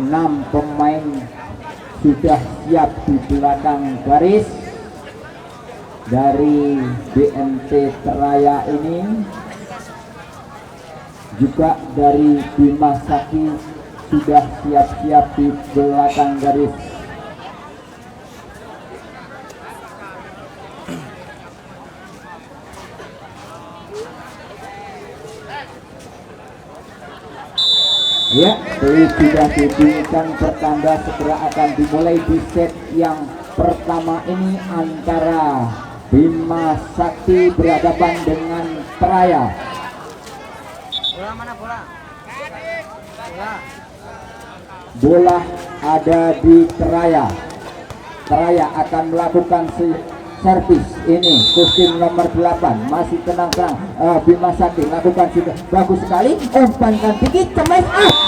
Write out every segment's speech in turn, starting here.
6 pemain sudah siap di belakang garis dari BMT Teraya ini, juga dari Bima Sakti sudah siap-siap di belakang garis. Ya, sudah dibunyikan pertanda segera akan dimulai di set yang pertama ini antara Bima Sakti berhadapan dengan Teraya. Bola mana bola? Bola ada di Teraya. Teraya akan melakukan servis ini. Kostum nomor 8 masih tenang-tenang. Bima Sakti lakukan sudah bagus sekali. Umpankan tinggi, cemes.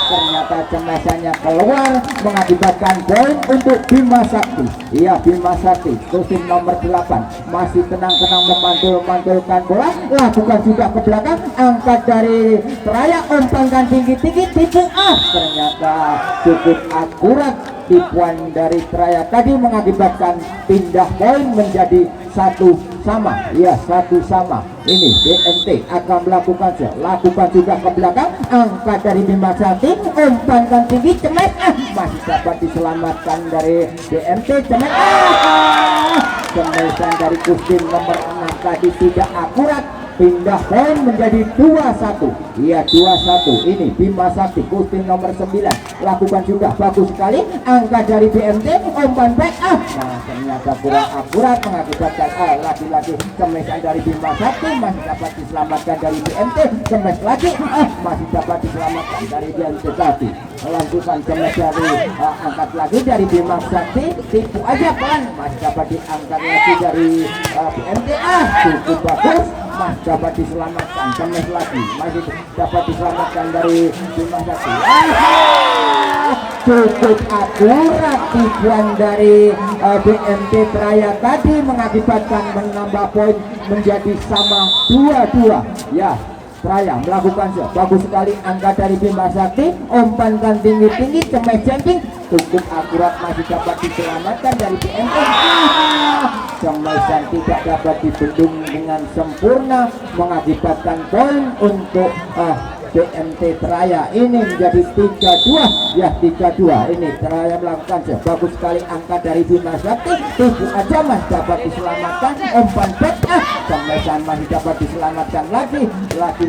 Ternyata cemesannya keluar mengakibatkan poin untuk Bima Sakti. Iya, Bima Sakti kostum nomor 8 masih tenang-tenang memantul-mantulkan bola. Lakukan sudah ke belakang. Angkat dari Teraya, umpankan tinggi-tinggi, titik. Ternyata cukup akurat. Tipuan dari Teraya tadi mengakibatkan pindah poin menjadi 1-1. Ya, 1-1. Ini BMT akan melakukan juga ke belakang. Angkat dari Bima Sakti, umpankan tinggi, cemet. Masih dapat diselamatkan dari BMT, cemet. Cemesan dari kostum nomor 6 tadi tidak akurat. Pindah poin menjadi 2-1. Iya, 2-1. Ini Bima Sakti kostum nomor 9 lakukan juga bagus sekali. Angka dari BMT, umpan back. Nah, ternyata kurang akurat mengakibatkan lagi-lagi cemesan dari Bima Sakti. Masih dapat diselamatkan dari BMT. Cemes lagi. Masih dapat diselamatkan dari BMT tadi. Melanjutkan cemes dari angkat lagi dari Bima Sakti. Tipu aja pelan. Masih dapat diangkat lagi dari BMT. Cukup bagus. Masih dapat diselamatkan, cemes lagi, masih dapat diselamatkan dari Bima Sakti. Cukup akurat tipuan dari BMT Teraya tadi mengakibatkan menambah poin menjadi sama 2-2. Ya, Teraya melakukan bagus sekali. Angka dari Bima Sakti, umpankan tinggi-tinggi, cemes jengking, cukup akurat, masih dapat diselamatkan dari BMT. Cemesan tidak dapat dibendung dengan sempurna mengakibatkan poin untuk BMT Teraya ini menjadi 3-2. Ya, 3-2. Ini Teraya melakukan bagus sekali. Angka dari Bima Sakti, tipu aja mas dapat diselamatkan. Umpan back, cemesan masih dapat diselamatkan lagi. Masih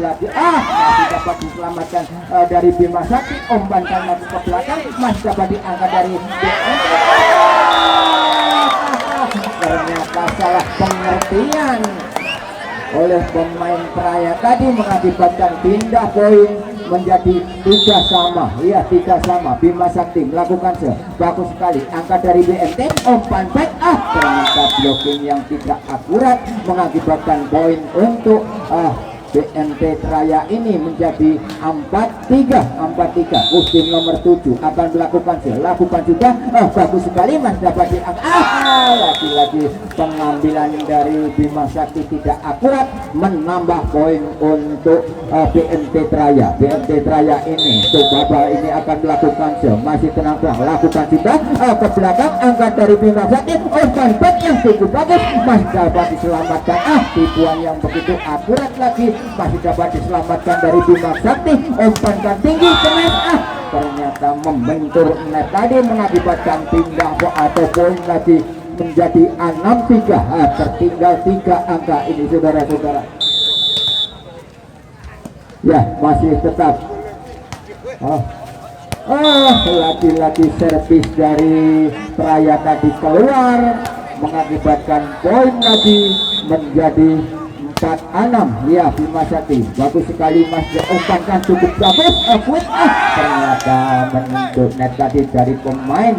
dapat diselamatkan dari Bima Sakti. Umpan kanan ke belakang, masih dapat diangkat dari BMT. Ternyata salah pengertian oleh pemain Teraya tadi mengakibatkan pindah poin menjadi 3-3. Iya, 3-3. Bima Sakti melakukan bagus sekali. Angka dari BMT, umpan back. Ternyata blocking yang tidak akurat mengakibatkan poin untuk BMT Teraya ini menjadi 4-3. Kostum nomor 7 akan lakukan juga bagus sekali, mas dapat diangkat. Lagi-lagi pengambilan dari Bima Sakti tidak akurat menambah poin untuk BMT Teraya. BMT Teraya ini coba ini akan melakukan masih tenang-tenang, lakukan juga ke belakang. Angkat dari Bima Sakti, umpan back yang cukup bagus, mas dapat diselamatkan. Tipuan yang begitu akurat lagi, masih dapat diselamatkan dari Bima Sakti. Umpankan tinggi, cemes. Ternyata membentur net tadi mengakibatkan pindah atau poin lagi menjadi 6-3. Tertinggal 3 angka ini, saudara-saudara. Ya, masih tetap lagi-lagi servis dari Teraya tadi keluar mengakibatkan poin lagi menjadi 4-6. Ya, Bima Sakti bagus sekali, mas umpankan cukup bagus. Ternyata menyentuh net tadi dari pemain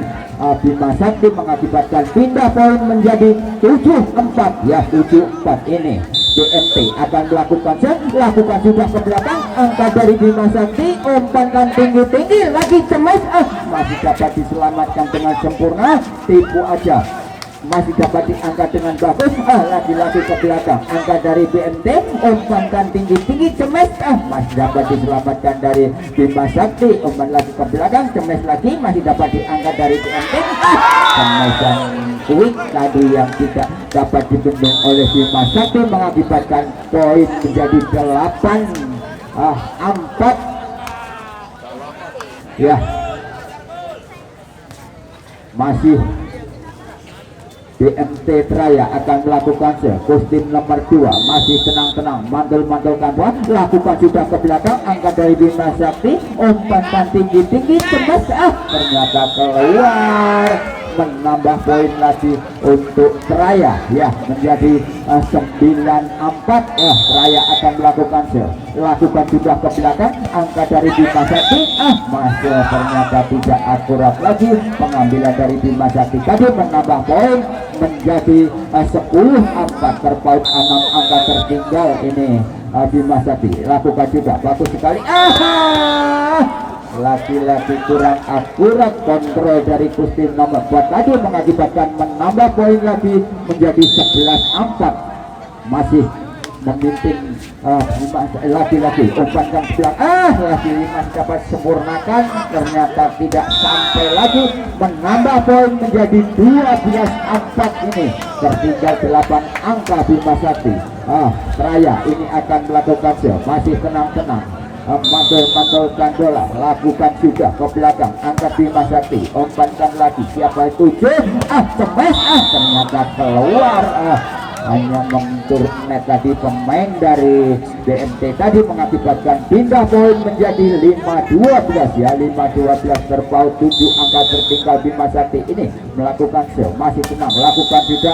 Bima Sakti mengakibatkan pindah poin menjadi 7-4. Ya, 7-4. Ini BMT akan lakukan sudah ke belakang. Angka dari Bima Sakti, umpankan tinggi-tinggi lagi, cemes. Masih dapat diselamatkan dengan sempurna. Tipu aja masih dapat diangkat dengan bagus. Lagi-lagi ke belakang, angkat dari BMT, umpankan tinggi-tinggi, cemes, masih dapat diselamatkan dari Bima Sakti. Umpan lagi ke belakang, cemes lagi, masih dapat diangkat dari BMT. Cemesan quick tadi yang tidak dapat dibendung oleh Bima Sakti mengakibatkan poin menjadi 8-4 ya. Masih BMT Traya akan melakukan kostum nomor 2, masih tenang-tenang, mantul-mantulkan bola, lakukan sudah ke belakang, angkat dari Bima Sakti, umpan tinggi-tinggi, cemas, ternyata keluar, menambah poin lagi untuk Traya ya, menjadi 9-4 ya. Traya akan melakukan lakukan sudah ke belakang, angkat dari Bima Sakti, masih ternyata tidak akurat lagi pengambilan dari Bima Sakti tadi, menambah poin menjadi 10-4, terpaut 6 angka tertinggal ini. Bima Sakti lakukan juga bagus sekali, laki-laki kurang akurat kontrol dari kostum nomor 4 tadi mengakibatkan menambah poin lagi menjadi 11-4. Masih memimpin laki-laki umpankan sebelah, lagi Mas dapat sempurnakan, ternyata tidak sampai lagi, menambah poin menjadi 12-4 ini, tertinggal 8 angka Bima Sakti. Traya ini akan melakukan masih tenang-tenang, mantul-mantulkan bola, lakukan juga ke belakang, angkat Bima Sakti, umpankan lagi, siapa itu? Cemes, ternyata keluar, hanya mengentur net tadi pemain dari BMT tadi mengakibatkan pindah poin menjadi 5-12 ya, 5-12 terpaut 7 angka tertinggal. Bima Sakti ini melakukan masih tenang, lakukan juga,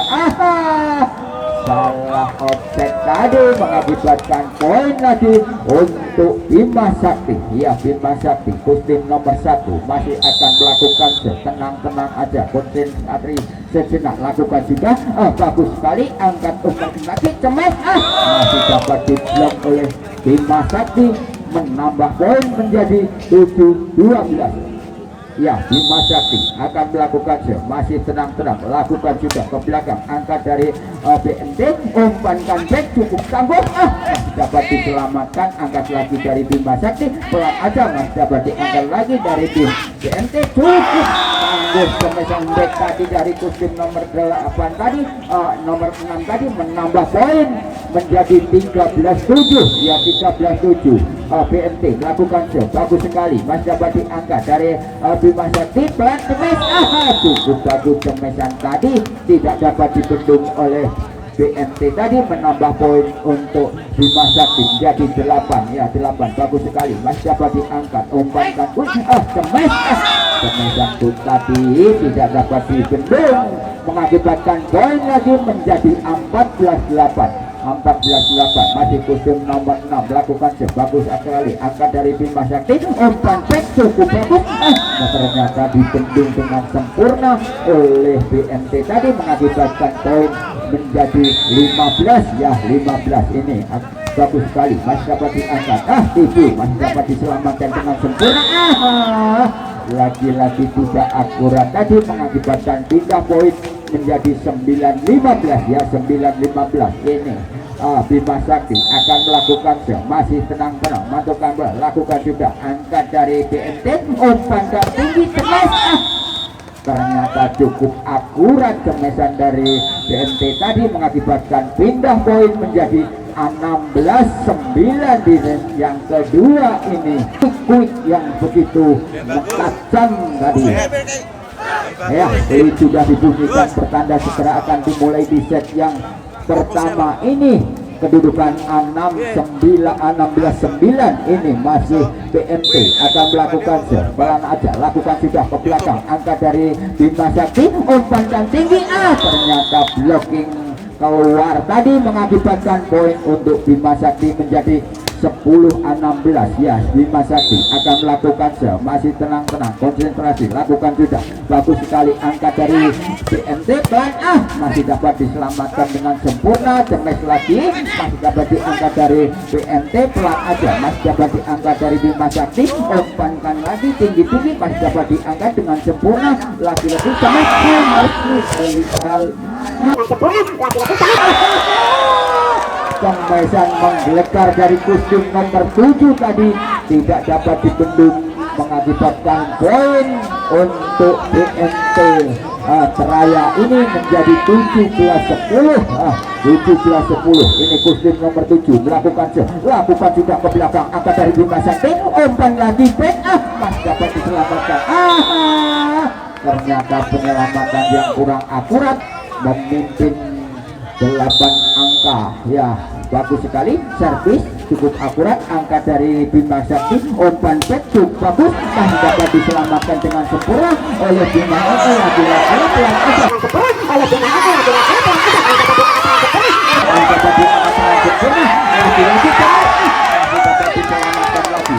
salah offset tadi mengakibatkan poin lagi untuk Bima Sakti ya. Bima Sakti kostum nomor 1 masih akan melakukan tenang-tenang aja, konsentrasi sejenak, lakukan juga, bagus sekali, angkat umpan lagi, cemes, masih dapat diblok oleh Bima Sakti, menambah poin menjadi 7-12 ya. Bima Sakti akan melakukan masih tenang-tenang, lakukan juga ke belakang, angkat dari BMT, umpankan back, cukup tangguh, masih dapat diselamatkan, angkat lagi dari Bima Sakti, pelan aja, masih dapat diangkat lagi dari BMT, cukup tangguh, kemesan back tadi dari kostum nomor 8 tadi, nomor 6 tadi, menambah poin menjadi 13-7 ya, 13-7. BMT lakukan bagus sekali, masih dapat diangkat dari Bima Sakti, pelan cemes, cukup bagus, cemesan tadi tidak dapat dibendung oleh BMT tadi, menambah poin untuk Bima Sakti menjadi 8 ya, 8, bagus sekali, masih dapat diangkat, umpankan, cemes, cemesan tadi tidak dapat dibendung mengakibatkan poin lagi menjadi 14-8. 14-8, masih kostum nomor 6 lakukan bagus sekali, angkat dari Bima Sakti, umpan back cukup bagus, ternyata dibendung dengan sempurna oleh BMT tadi mengakibatkan poin menjadi 15 ya, 15 ini bagus sekali, masih dapat diangkat, itu masih dapat diselamatkan dengan sempurna, lagi-lagi tidak akurat tadi mengakibatkan pindah poin menjadi 9-15 ya, 9-15 ini. Bima Sakti akan melakukan masih tenang-tenang, mantulkan bola, lakukan juga, angkat dari BMT, umpankan tinggi, cemes, ternyata cukup akurat cemesan dari BMT tadi mengakibatkan pindah poin menjadi 16-9 di yang kedua ini. Quick yang begitu tajam tadi ya, ini sudah dibunyikan pertanda segera akan dimulai di set yang pertama ini. Kedudukan 16-9 ini masih BMT akan melakukan pelan aja, lakukan sudah ke belakang, angkat dari Bima Sakti, umpankan tinggi, ternyata blocking keluar tadi mengakibatkan poin untuk Bima Sakti menjadi 10-16 ya. Bima Sakti akan melakukan masih tenang-tenang, konsentrasi, lakukan sudah bagus sekali. Angkat dari BNT pelan masih dapat diselamatkan dengan sempurna. Cemes lagi, masih dapat diangkat dari BNT pelan aja, masih dapat diangkat dari Bima Sakti. Umpankan lagi tinggi-tinggi, masih dapat diangkat dengan sempurna. Lagi-lagi cemes Cemesan menggelegar dari kostum nomor 7 tadi tidak dapat dibendung, mengakibatkan poin untuk BNT Traya ini menjadi 17-10. 17-10. Ini kostum nomor 7 lakukan sudah ke belakang, angkat dari Bima Sakti, umpan lagi back masih dapat diselamatkan. Ternyata penyelamatan yang kurang akurat, memimpin 8 angka ya. Bagus sekali, servis cukup akurat, angkat dari Bima Sakti, umpan back cukup bagus, masih dapat diselamatkan dengan sempurna oleh Bima Sakti.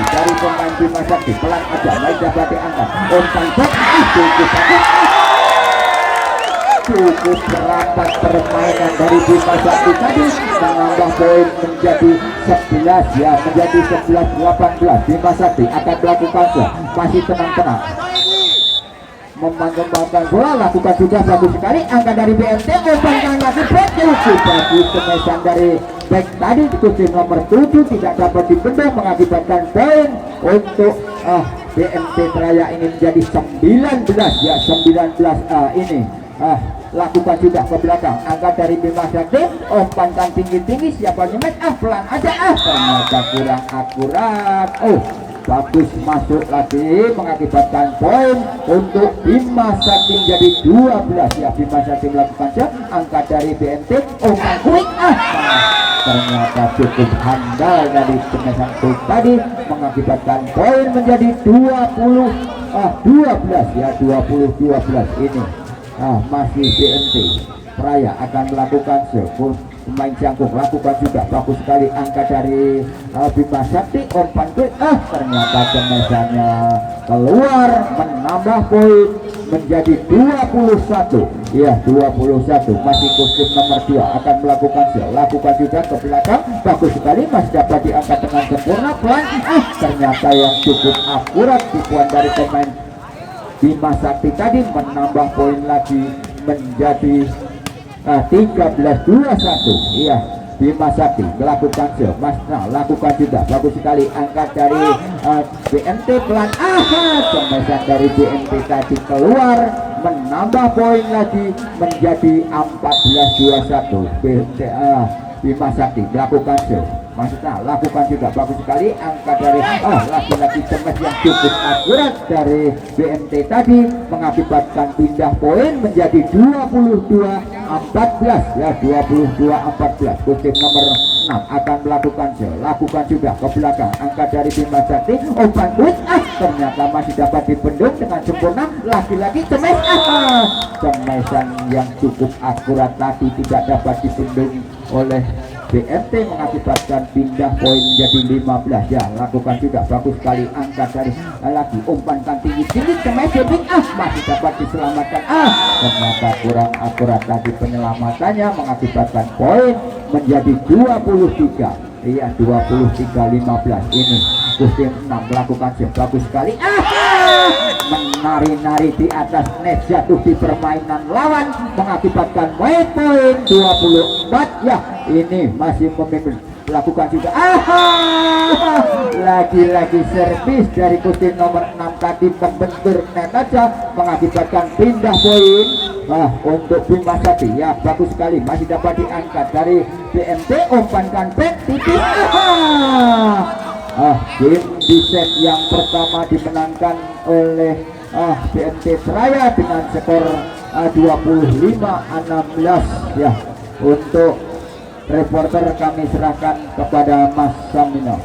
Dari pemain Bima Sakti pelan aja, masih dapat diangkat, umpan back cukup bagus. Cukup rapat permainan dari Bima Sakti tadi, menambah poin menjadi 11 ya, menjadi 11-18. Bima Sakti akan melakukan masih tenang-tenang, mengembangkan bola, lakukan sudah bagus sekali, angkat dari BNT, umpankan lagi back, cukup bagus. Kemesan dari back tadi kostum nomor 7 tidak dapat dibendung, mengakibatkan poin untuk BNT Traya ini menjadi 19 ya, 19 ini. Lakukan sudah ke belakang, angkat dari Bima Sakti, umpankan tinggi-tinggi, siapa nyemet pelan aja ternyata kurang akurat. Bagus, masuk lagi, mengakibatkan poin untuk Bima Sakti menjadi 12 ya. Bima Sakti melakukan angkat dari BNT, umpan quick ternyata cukup handal dari Cemesan tadi, mengakibatkan poin menjadi 12 ya, 20-12 ini. Masih BNT Traya akan melakukan pemain jangkung, lakukan juga bagus sekali, angkat dari Bima Sakti, umpan quick ternyata Cemesannya keluar, menambah poin menjadi 21 ya, 21. Masih kostum nomor 2 akan melakukan lakukan juga ke belakang, bagus sekali, masih dapat diangkat dengan sempurna pelan ternyata yang cukup akurat tipuan dari pemain Bima Sakti tadi, menambah poin lagi menjadi 13-21 iya. Bima Sakti melakukan lakukan juga bagus sekali, angkat dari BNT pelan Cemesan dari BNT tadi keluar, menambah poin lagi menjadi 14-21. Bima Sakti melakukan lakukan juga bagus sekali, angkat dari laki-laki Cemes yang cukup akurat dari BNT tadi, mengakibatkan pindah poin menjadi 22-14 ya, 22-14. Kostum nomor 6 akan lakukan juga ke belakang, angkat dari Bima Sakti, umpan quick ternyata masih dapat dibendung dengan sempurna. Laki-laki Cemes Cemesan yang cukup akurat tadi tidak dapat dibendung oleh BNT, mengakibatkan pindah poin menjadi 15 ya. Lakukan juga bagus sekali, angkat dari lagi, umpankan tinggi-tinggi, Cemes masih dapat diselamatkan ternyata kurang akurat tadi penyelamatannya, mengakibatkan poin menjadi 23 iya, 23-15 ini. Kostum 6 melakukan bagus sekali, menari-nari di atas net, jatuh di permainan lawan, mengakibatkan poin 24 ya. Ini masih memimpin, lakukan juga lagi-lagi servis dari kostum nomor 6 tadi, membentur net aja, mengakibatkan pindah poin untuk Bima Sakti ya. Bagus sekali, masih dapat diangkat dari BNT, umpankan back tipis. Game di set yang pertama dimenangkan oleh BNT Traya dengan skor 25-16 ya. Untuk reporter kami serahkan kepada Mas Samino.